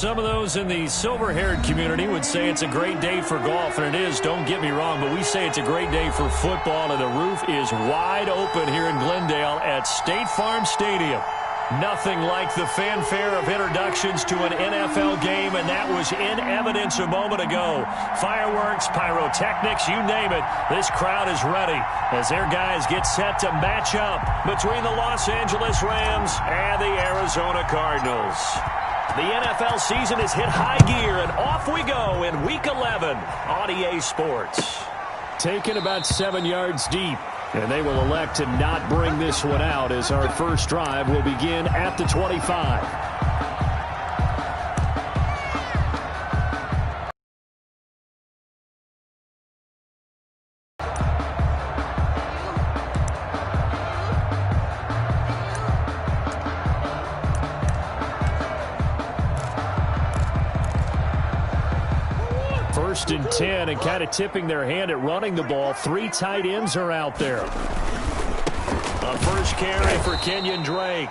Some of those in the silver-haired community would say it's a great day for golf, and it is, don't get me wrong, but we say it's a great day for football, and the roof is wide open here in Glendale at State Farm Stadium. Nothing like the fanfare of introductions to an NFL game, and that was in evidence a moment ago. Fireworks, pyrotechnics, you name it. This crowd is ready as their guys get set to match up between the Los Angeles Rams and the Arizona Cardinals. The NFL season has hit high gear, and off we go in Week 11 on EA Sports. Taken about 7 yards deep. And they will elect to not bring this one out as our first drive will begin at the 25. First and 10, and kind of tipping their hand at running the ball. 3 tight ends are out there. A first carry for Kenyon Drake.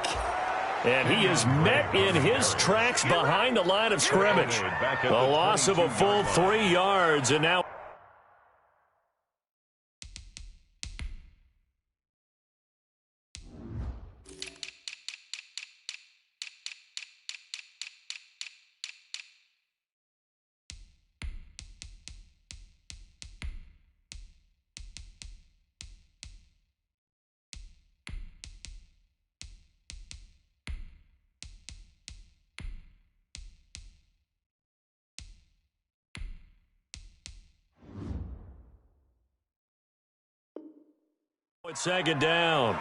And he is met in his tracks behind the line of scrimmage. A loss of a full 3 yards, and now it's second down.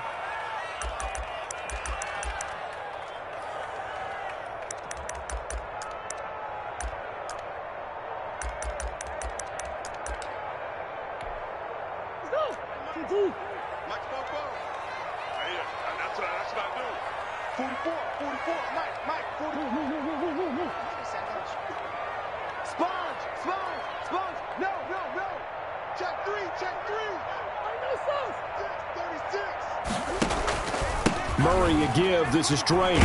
Murray a give. This is Drake.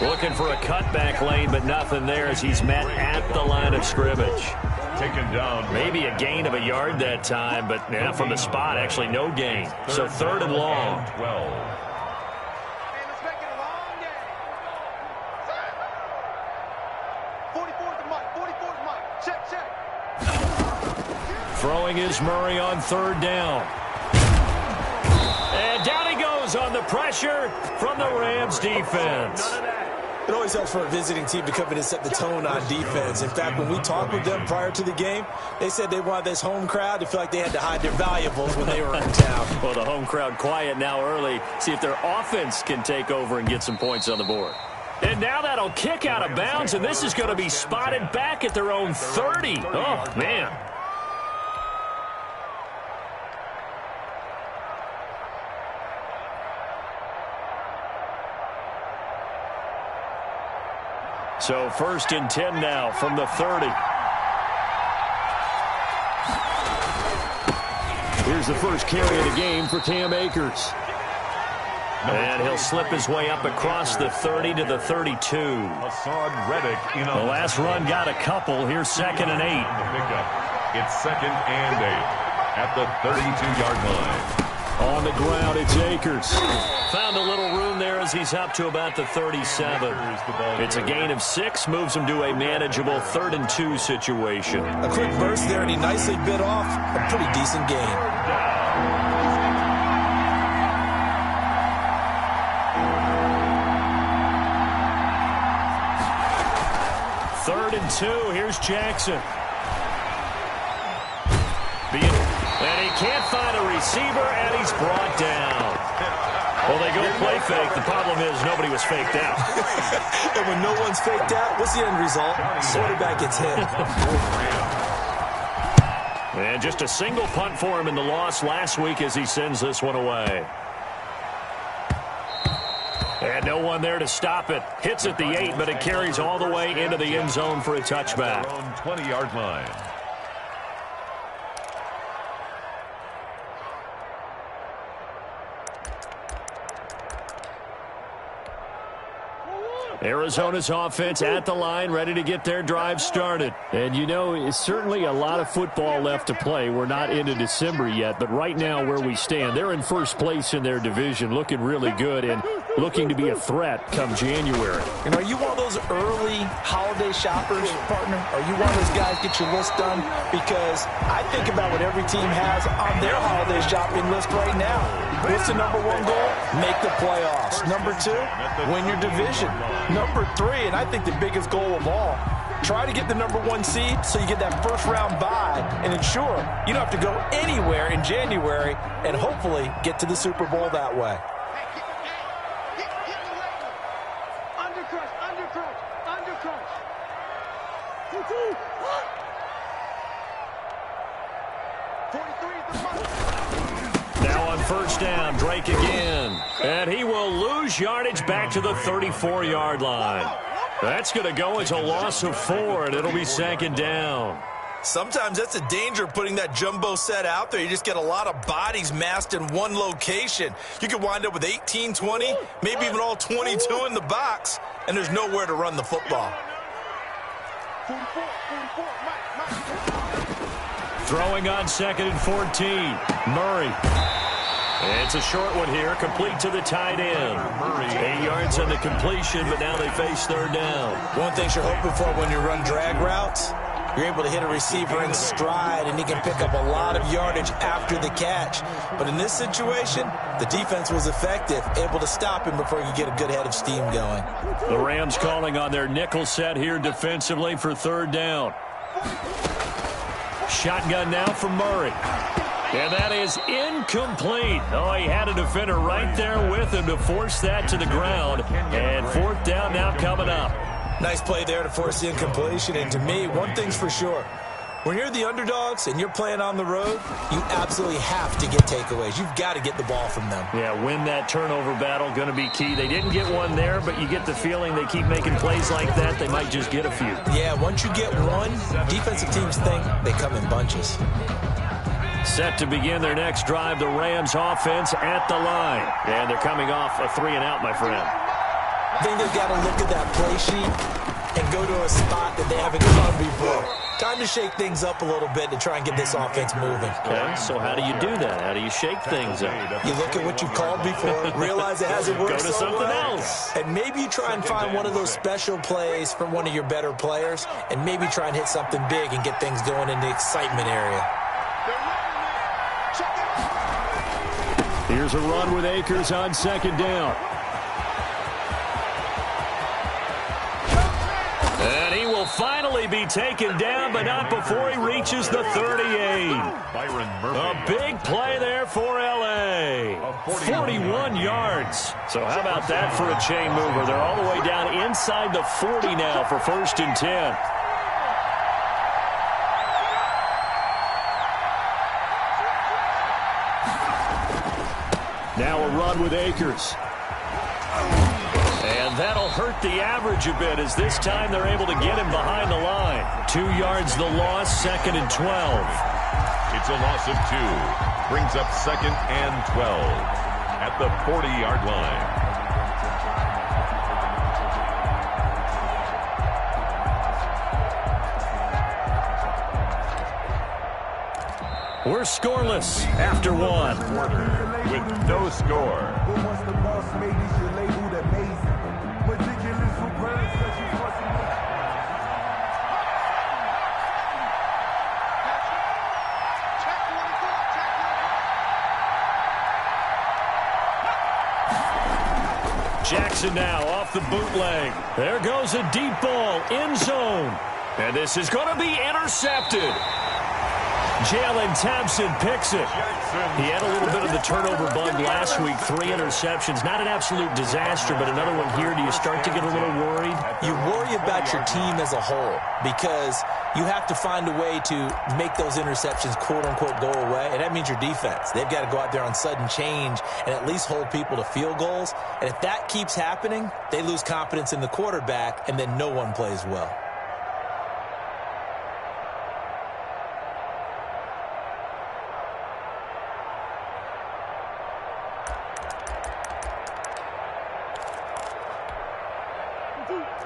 Looking for a cutback lane, but nothing there as he's met at the line of scrimmage. Taken down. Maybe a gain of a yard that time, but from the spot, actually no gain. So third and long. 12. Throwing is Murray on third down. And down he goes on the pressure from the Rams defense. It always helps for a visiting team to come in and set the tone on defense. In fact, when we talked with them prior to the game, they said they wanted this home crowd to feel like they had to hide their valuables when they were in town. Well, the home crowd quiet now early. See if their offense can take over and get some points on the board. And now that'll kick out of bounds, and this is going to be spotted back at their own 30. Oh, man. So first and 10 now from the 30. Here's the first carry of the game for Cam Akers. And he'll slip his way up across the 30 to the 32. The last run got a couple. Here's second and 8. It's second and 8 at the 32-yard line. On the ground, it's Akers. Found a little room there as he's up to about the 37. It's a gain of 6, moves him to a manageable 3rd and 2 situation. A quick burst there, and he nicely bit off a pretty decent gain. 3rd and 2, here's Jackson. And he can't find a receiver, and he's brought down. Well, they go play fake. The problem is nobody was faked out. And when no one's faked out, what's the end result? Quarterback gets hit. And just a single punt for him in the loss last week as he sends this one away. And no one there to stop it. Hits at the 8, but it carries all the way into the end zone for a touchback. 20-yard line. Arizona's offense at the line, ready to get their drive started. And, you know, it's certainly a lot of football left to play. We're not into December yet, but right now where we stand, they're in first place in their division, looking really good and looking to be a threat come January. And are you one of those early holiday shoppers, partner? Are you one of those guys get your list done? Because I think about what every team has on their holiday shopping list right now. What's the number one goal? Make the playoffs. Number two, win your division. Number three, and I think the biggest goal of all, try to get the number one seed so you get that first round bye and ensure you don't have to go anywhere in January and hopefully get to the Super Bowl that way. Now on first down, Drake again. And he will lose yardage back to the 34-yard line. That's going to go as a loss of 4, and it'll be second down. Sometimes that's the danger of putting that jumbo set out there. You just get a lot of bodies massed in one location. You could wind up with 18, 20, maybe even all 22 in the box, and there's nowhere to run the football. Throwing on 2nd and 14. Murray. It's a short one here, complete to the tight end. 8 yards on the completion, but now they face third down. One thing you're hoping for when you run drag routes, you're able to hit a receiver in stride, and he can pick up a lot of yardage after the catch. But in this situation, the defense was effective, able to stop him before he could get a good head of steam going. The Rams calling on their nickel set here defensively for third down. Shotgun now from Murray. And that is incomplete. Oh, he had a defender right there with him to force that to the ground. And fourth down now coming up. Nice play there to force the incompletion. And to me, one thing's for sure. When you're the underdogs and you're playing on the road, you absolutely have to get takeaways. You've got to get the ball from them. Yeah, win that turnover battle, going to be key. They didn't get one there, but you get the feeling they keep making plays like that, they might just get a few. Yeah, once you get one, defensive teams think they come in bunches. Set to begin their next drive, the Rams offense at the line. And they're coming off a 3-and-out, my friend. I think they've got to look at that play sheet and go to a spot that they haven't gone before. Time to shake things up a little bit to try and get this offense moving. Okay, so how do you do that? How do you shake things up? You look at what you've called before, realize it hasn't worked Go to so something well, else. and maybe you try and find one of those special plays from one of your better players, and maybe try and hit something big and get things going in the excitement area. Here's a run with Akers on second down. And he will finally be taken down, but not before he reaches the 38. A big play there for L.A. 41 yards. So how about that for a chain mover? They're all the way down inside the 40 now for 1st and 10. Now a run with Akers. And that'll hurt the average a bit as this time they're able to get him behind the line. 2 yards the loss, 2nd and 12. It's a loss of 2. Brings up 2nd and 12 at the 40-yard line. We're scoreless after 1. With no score. Jackson now off the bootleg. There goes a deep ball, end zone. And this is going to be intercepted. Jalen Thompson picks it. He had a little bit of the turnover bug last week. 3 interceptions. Not an absolute disaster, but another one here. Do you start to get a little worried? You worry about your team as a whole because you have to find a way to make those interceptions, quote-unquote, go away, and that means your defense. They've got to go out there on sudden change and at least hold people to field goals. And if that keeps happening, they lose confidence in the quarterback, and then no one plays well.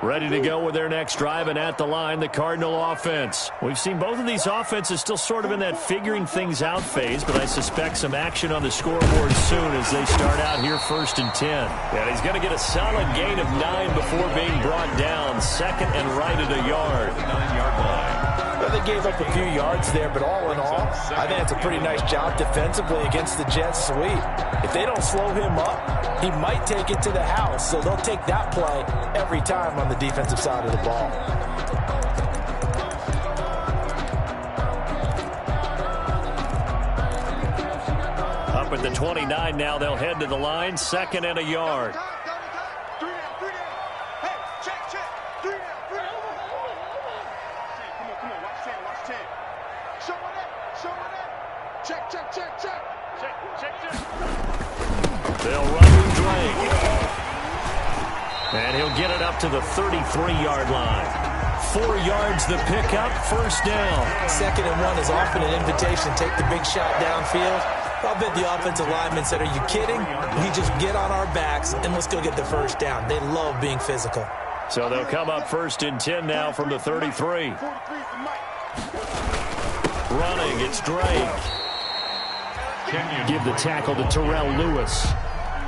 Ready to go with their next drive, and at the line, the Cardinal offense. We've seen both of these offenses still sort of in that figuring things out phase, but I suspect some action on the scoreboard soon as they start out here 1st and 10. And he's going to get a solid gain of 9 before being brought down. Second and right at a yard. 9-yard line. Well, they gave up a few yards there, but all in all, I think it's a pretty nice job defensively against the Jets sweep. If they don't slow him up, he might take it to the house, so they'll take that play every time on the defensive side of the ball. Up at the 29 now, they'll head to the line, 2nd and a yard. They'll run with Drake. And he'll get it up to the 33-yard line. 4 yards the pickup, 1st down. 2nd and 1 is often an invitation. Take the big shot downfield. I'll bet the offensive lineman said, are you kidding? We just get on our backs and let's go get the 1st down. They love being physical. So they'll come up 1st and 10 now from the 33. Running, it's Drake. Give the tackle to Terrell Lewis.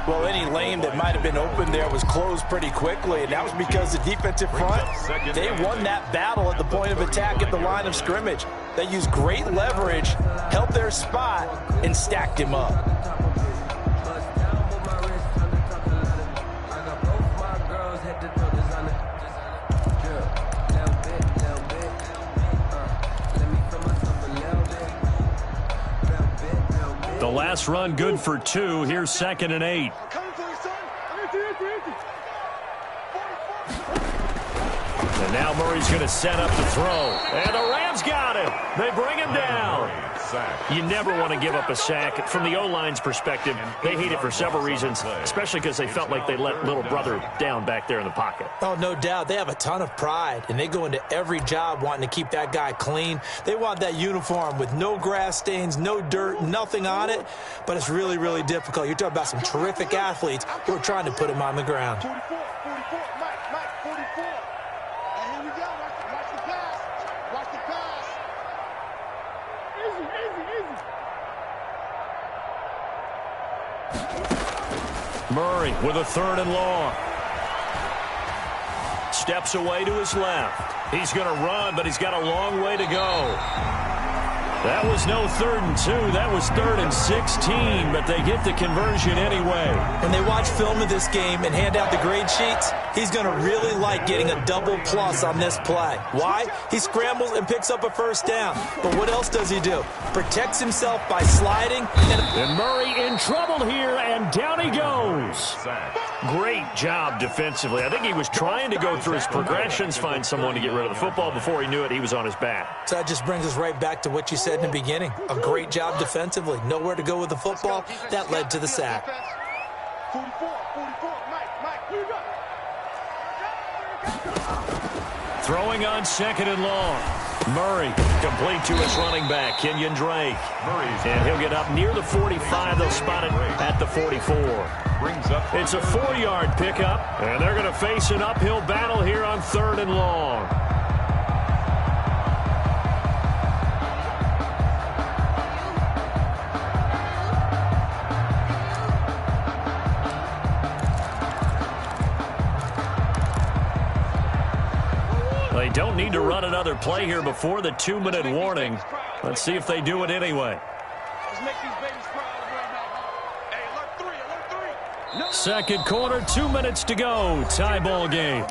Well, any lane that might have been open there was closed pretty quickly, and that was because the defensive front, they won that battle at the point of attack at the line of scrimmage. They used great leverage, held their spot, and stacked him up. The last run good for 2. Here's 2nd and 8. And now Murray's going to set up to throw. And the Rams got him. They bring him down. You never want to give up a sack. From the O-line's perspective, they hate it for several reasons, especially because they felt like they let little brother down back there in the pocket. Oh, no doubt. They have a ton of pride, and they go into every job wanting to keep that guy clean. They want that uniform with no grass stains, no dirt, nothing on it, but it's really, really difficult. You're talking about some terrific athletes who are trying to put him on the ground. 44, Mike, 44. And here we go. Watch the pass. Watch the pass. Easy. Murray with a 3rd and long. Steps away to his left. He's going to run, but he's got a long way to go. That was no 3rd and 2. That was 3rd and 16, but they get the conversion anyway. When they watch film of this game and hand out the grade sheets, he's going to really like getting a double plus on this play. Why? He scrambles and picks up a 1st down. But what else does he do? Protects himself by sliding. And Murray in trouble here, and down he goes. Great job defensively. I think he was trying to go through his progressions, find someone to get rid of the football. Before he knew it, he was on his back. So that just brings us right back to what you said in the beginning. A great job defensively. Nowhere to go with the football. That led to the sack. 44, Mike, here you go. Throwing on 2nd and long. Murray complete to his running back, Kenyon Drake. And he'll get up near the 45. They'll spot it at the 44. It's a 4-yard pickup, and they're going to face an uphill battle here on 3rd and long. They don't need to run another play here before the 2-minute warning. Let's see if they do it anyway. Second quarter, 2 minutes to go. Tie ball game.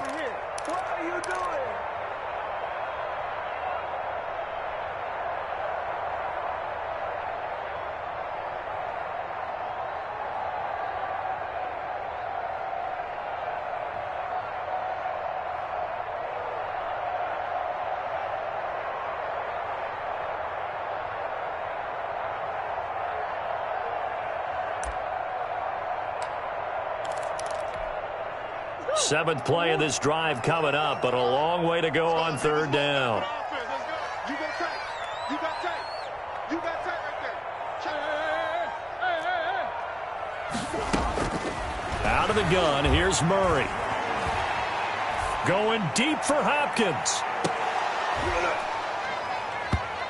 Seventh play of this drive coming up, but a long way to go on 3rd down. Out of the gun, here's Murray. Going deep for Hopkins.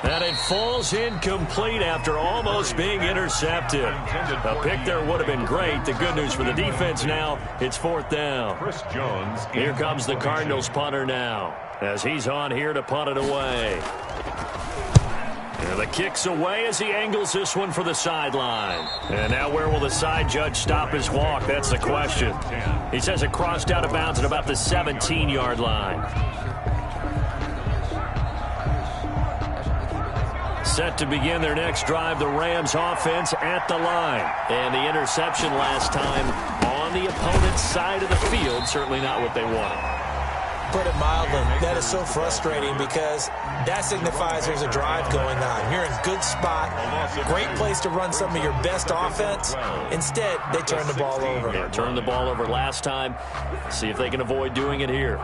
And it falls incomplete after almost being intercepted. A pick there would have been great. The good news for the defense now, it's 4th down. Here comes the Cardinals punter now, as he's on here to punt it away. And the kick's away as he angles this one for the sideline. And now where will the side judge stop his walk? That's the question. He says it crossed out of bounds at about the 17-yard line. Set to begin their next drive, the Rams offense at the line. And the interception last time on the opponent's side of the field, certainly not what they wanted. Put it mildly, that is so frustrating because that signifies there's a drive going on. You're in a good spot, great place to run some of your best offense. Instead, they turn the ball over. Yeah, turned the ball over last time. See if they can avoid doing it here.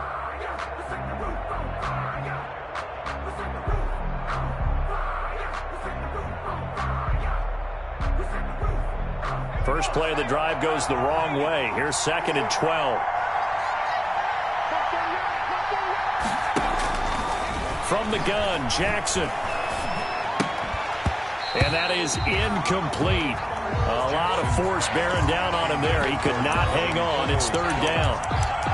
First play of the drive goes the wrong way. Here's 2nd and 12. From the gun, Jackson. And that is incomplete. A lot of force bearing down on him there. He could not hang on. It's 3rd down.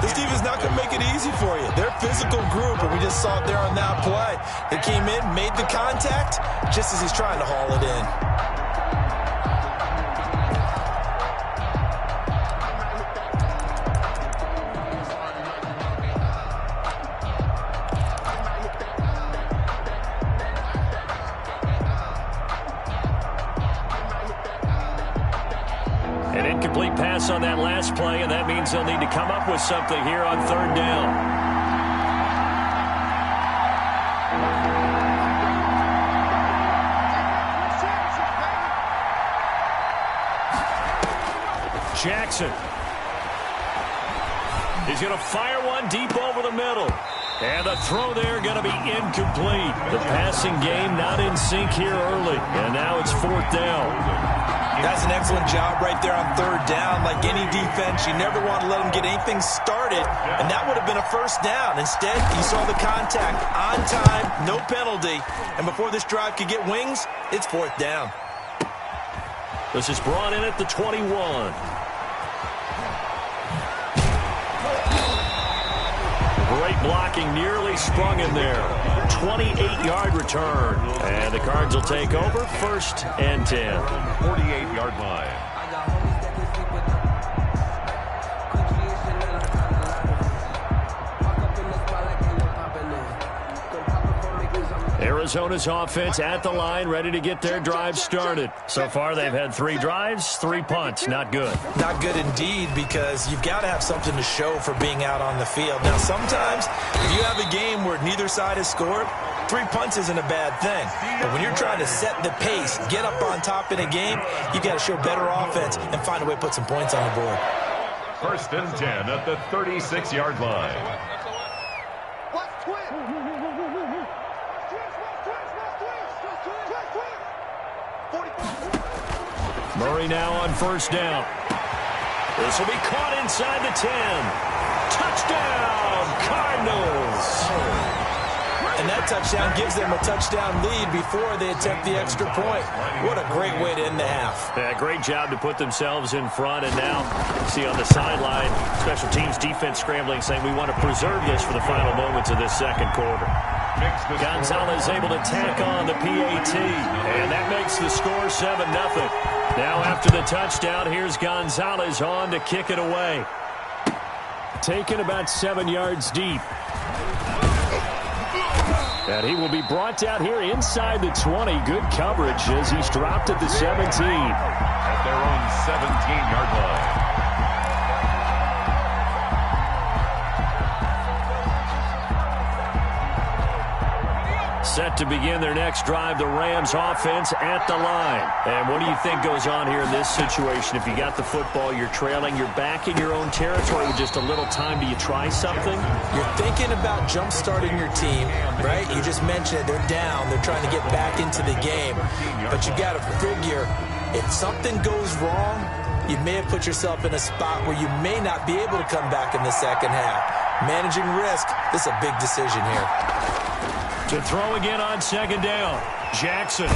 This defense is not going to make it easy for you. They're a physical group, and we just saw it there on that play. They came in, made the contact, just as he's trying to haul it in. On that last play, and that means they'll need to come up with something here on 3rd down. Jackson. He's going to fire one deep over the middle. And the throw there going to be incomplete. The passing game not in sync here early. And now it's 4th down. That's an excellent job right there on 3rd down. Like any defense, you never want to let them get anything started, and that would have been a 1st down. Instead, you saw the contact on time, no penalty, and before this drive could get wings, it's 4th down. This is brought in at the 21. Great blocking, nearly sprung in there. 28-yard return. And the Cards will take over, 1st and 10. 48-yard line. Arizona's offense at the line, ready to get their drive started. So far, they've had 3 drives, 3 punts. Not good. Not good indeed, because you've got to have something to show for being out on the field. Now, sometimes, if you have a game where neither side has scored, 3 punts isn't a bad thing. But when you're trying to set the pace, get up on top in a game, you've got to show better offense and find a way to put some points on the board. 1st and 10 at the 36-yard line. Murray now on 1st down. This will be caught inside the 10. Touchdown, Cardinals. And that touchdown gives them a touchdown lead before they attempt the extra point. What a great way to end the half. Yeah, great job to put themselves in front. And now, see on the sideline, special teams defense scrambling, saying we want to preserve this for the final moments of this 2nd quarter. Gonzalez able to tack on the PAT. And that makes the score 7-0. Now after the touchdown, here's Gonzalez on to kick it away. Taken about 7 yards deep. And he will be brought down here inside the 20. Good coverage as he's dropped at the 17. At their own 17-yard line. Set to begin their next drive, the Rams offense at the line. And what do you think goes on here in this situation? If you got the football, you're trailing, you're back in your own territory with just a little time. Do you try something? You're thinking about jump-starting your team, right? You just mentioned it. They're down. They're trying to get back into the game. But you got to figure, if something goes wrong, you may have put yourself in a spot where you may not be able to come back in the second half. Managing risk. This is a big decision here. To throw again on second down. Jackson.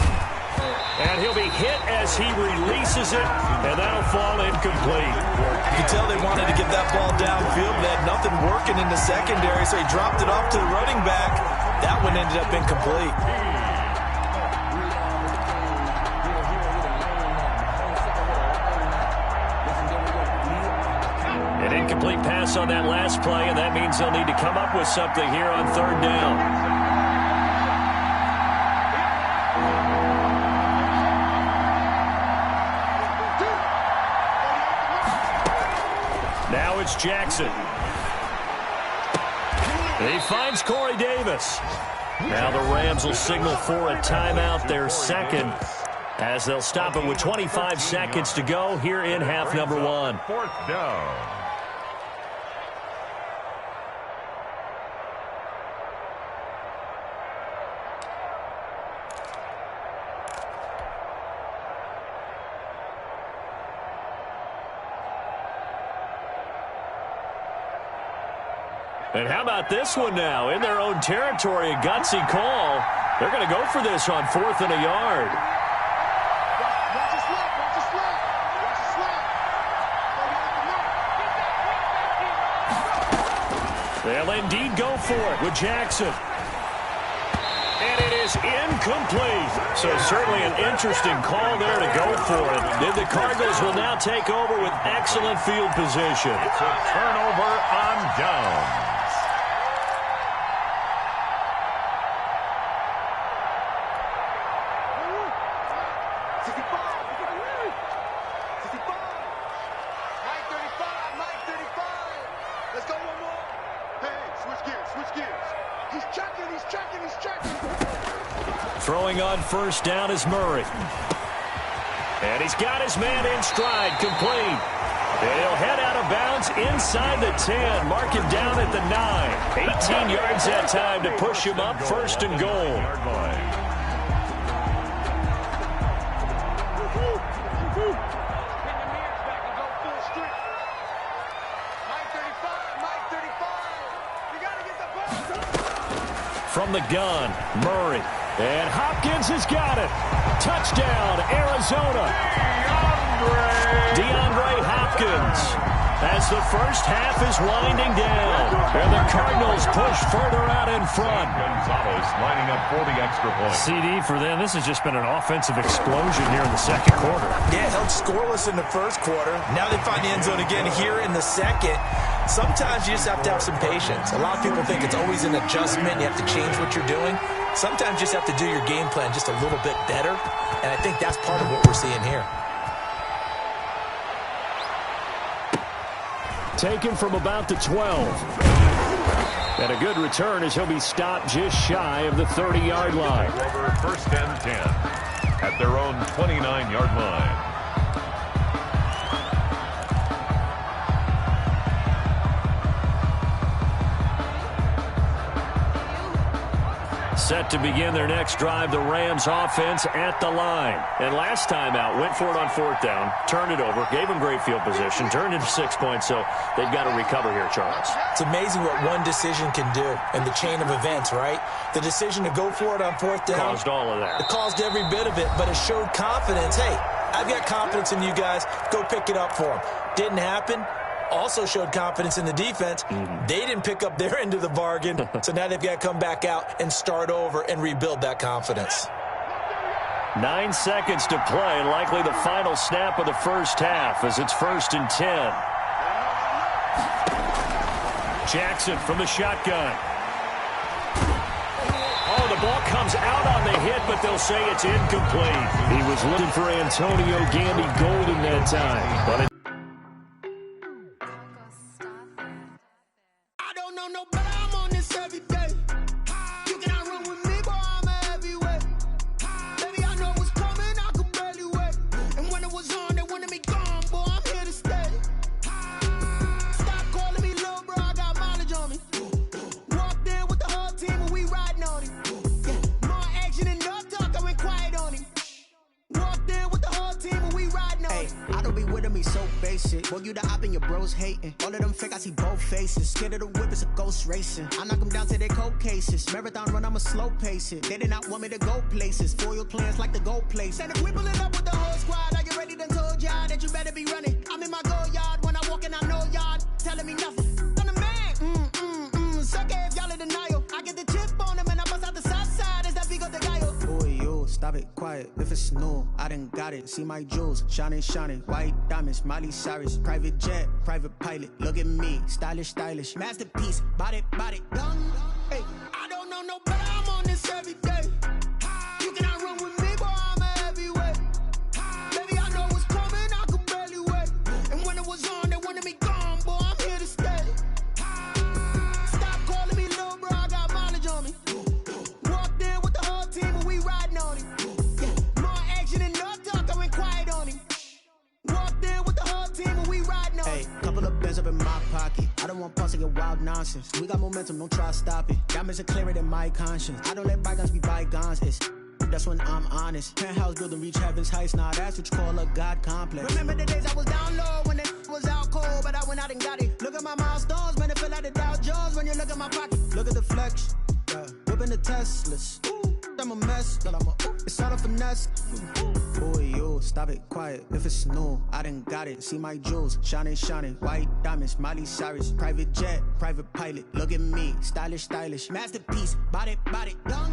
And he'll be hit as he releases it, and that'll fall incomplete. You can tell they wanted to get that ball downfield. They had nothing working in the secondary, so he dropped it off to the running back. That one ended up incomplete. An incomplete pass on that last play, and that means they'll need to come up with something here on third down. Now it's Jackson. He finds Corey Davis. Now the Rams will signal for a timeout, their second, as they'll stop it with 25 seconds to go here in half number one. Fourth down. And how about this one now? In their own territory, a gutsy call. They're going to go for this on 4th and a yard. Watch the slap, watch the slap, watch the slap. They'll indeed go for it with Jackson. And it is incomplete. So certainly an interesting call there to go for it. Then the Cardinals will now take over with excellent field position. It's a turnover on downs. Throwing on first down is Murray. And he's got his man in stride, complete. And he'll head out of bounds inside the 10. Mark him down at the 9. 18 yards that time to push him up, first and goal. From the gun, Murray. And Hopkins has got it. Touchdown, Arizona. DeAndre Hopkins as the first half is winding down. And the Cardinals push further out in front. Gonzalez lining up for the extra point. CD for them. This has just been an offensive explosion here in the second quarter. Yeah, held scoreless in the first quarter. Now they find the end zone again here in the second. Sometimes you just have to have some patience. A lot of people think it's always an adjustment. You have to change what you're doing. Sometimes you just have to do your game plan just a little bit better. And I think that's part of what we're seeing here. Taken from about the 12. And a good return as he'll be stopped just shy of the 30-yard line. Over first and 10 at their own 29-yard line. Set to begin their next drive, the Rams offense at the line. And last time out, went for it on fourth down, turned it over, gave them great field position, turned into 6 points, so they've got to recover here, Charles. It's amazing what one decision can do in the chain of events, right? The decision to go for it on fourth down. Caused all of that. It caused every bit of it, but it showed confidence. Hey, I've got confidence in you guys. Go pick it up for them. Didn't happen. Also showed confidence in the defense. They didn't pick up their end of the bargain, so now they've got to come back out and start over and rebuild that confidence. 9 seconds to play, likely the final snap of the first half as it's 1st and 10. Jackson from the shotgun. Oh, the ball comes out on the hit, but they'll say it's incomplete. He was looking for Antonio Gandy Golden that time, but it Hey, I don't be with me so basic. Boy, you the op and your bros hating. All of them fake, I see both faces. Scared of the whip, it's a ghost racing. I knock them down to their cold cases. Marathon run, I'ma slow pace it. They did not want me to go places. Foil plans like the go place. And if we pulling up with the whole squad, are you ready? Done told y'all that you better be running. I'm in my go yard. When I walk in, I know y'all telling me nothing. I'm the man. Suck it if y'all in denial. I get the chip on them and I bust out the south side. Is that Vigo de Gallo? Boy, yo, stop it, quiet. If it's new, I done got it. See my jewels, shining, shining. White diamonds, Miley Cyrus. Private jet, private pilot. Look at me, stylish, stylish. Masterpiece, body, done. Hey, I don't know no better. I'm on this every day. You cannot run with me, boy, I'm a heavyweight. Baby, I know what's coming, I could barely wait. And when it was on, they wanted me gone, boy, I'm here to stay. Stop calling me little bro, I got mileage on me. Walked in with the whole team and we riding on him. Yeah, more action and no talk, I went quiet on him. Walked in with the whole team and we riding on him. Hey, couple of bands up in my pocket. I don't want pause to get wild nonsense. We got momentum, don't try to stop it. Diamonds are clearer than my conscience. I don't let bygones be bygones. That's when I'm honest. Penthouse building, reach heaven's heights. Nah, that's what you call a God complex. Remember the days I was down low when it was out cold, but I went out and got it. Look at my milestones, man, it feel like the Dow Jones when you look at my pocket. Look at the flex, whipping the Teslas. I'm a mess, but it's all a finesse. Boy, yo, stop it, quiet. If it's new, I done got it. See my jewels, shining, shining. White diamonds, Miley Cyrus. Private jet, private pilot. Look at me, stylish, stylish. Masterpiece, body, done.